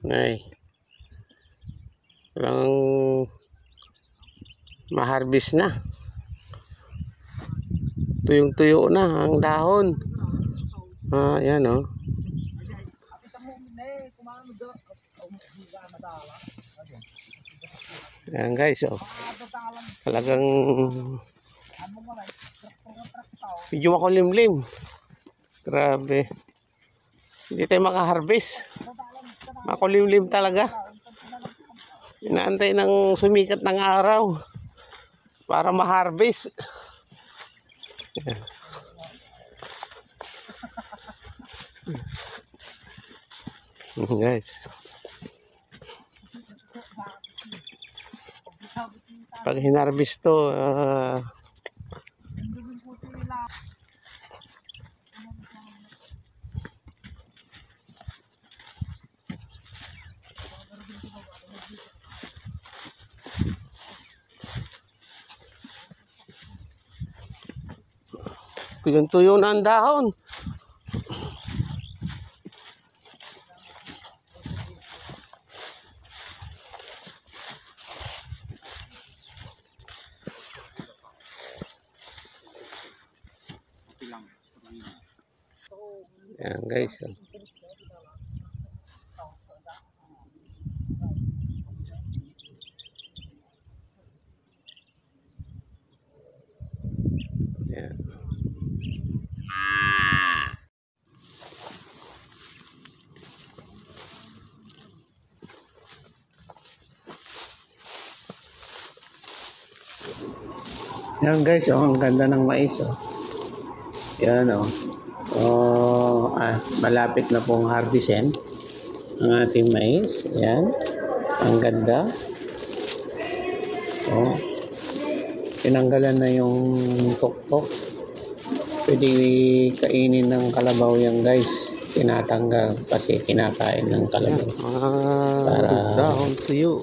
Ay, walang ma-harvest na. Tuyong-tuyo na ang dahon. Yan oh. Ayan guys, oh. Talagang medyo makulimlim. Grabe. Hindi tayo makaharvest. Makulimlim talaga. Inaantay ng sumikat ng araw para ma-harvest. Guys, pag hinarvest to, tuyong-tuyo na ang dahon. Ayan guys, oh. Ayan. Ayan guys, oh, ang ganda ng mais, oh. Ayan, oh. Malapit na pong harvestin ang ating mais. Ayan, ang ganda. Oh, tinanggalan na yung tuktok. Pwede kainin ng kalabaw yan guys. Tinatanggal kasi kinakain ng kalabaw para dahon tuyo.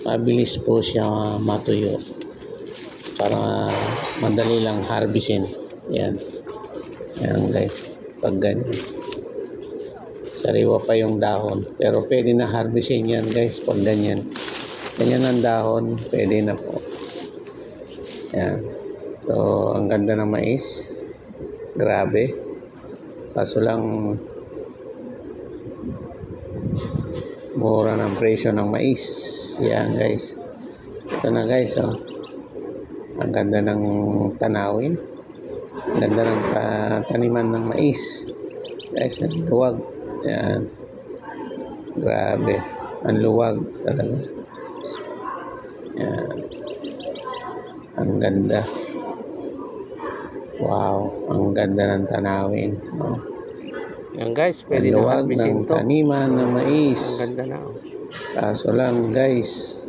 Mabilis po siya matuyo para madali lang harvestin. Yan. Yan guys, pag ganyan. Sariwa pa yung dahon. Pero pwede na harvestin yan guys pag ganyan. Ganyan ang dahon, pwede na po. Yan. So, ang ganda ng mais. Grabe. Kaso lang, mura ng presyo ng mais. Yan guys. Ito na guys, oh. Ang ganda ng tanawin. Ang ganda ng taniman ng mais. Guys, ang luwag. Yan. Grabe. Ang luwag talaga. Yan. Ang ganda. Wow. Ang ganda ng tanawin. Oh. Yan guys, pwede na harvestin to. Taniman ng mais. Ang ganda na. Kaso lang guys,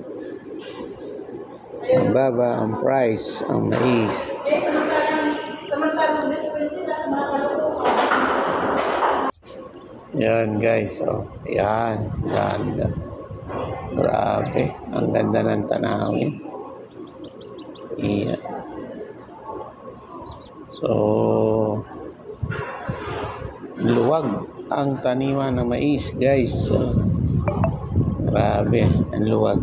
mababa ang price ang mais. Yan guys, oh. Yan, ganda. Grabe, ang ganda ng tanawin. Yan. So, luwag ang taniman ng mais guys. Grabe, ang luwag.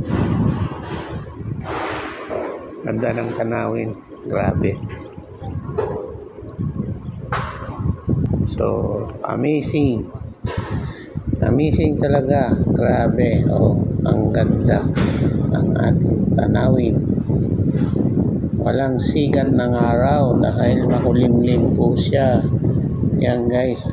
Ganda ng tanawin. Grabe. So, amazing. Amazing talaga. Grabe. Oh, ang ganda ng ating tanawin. Walang sikat ng araw dahil makulimlim po siya. Yan guys.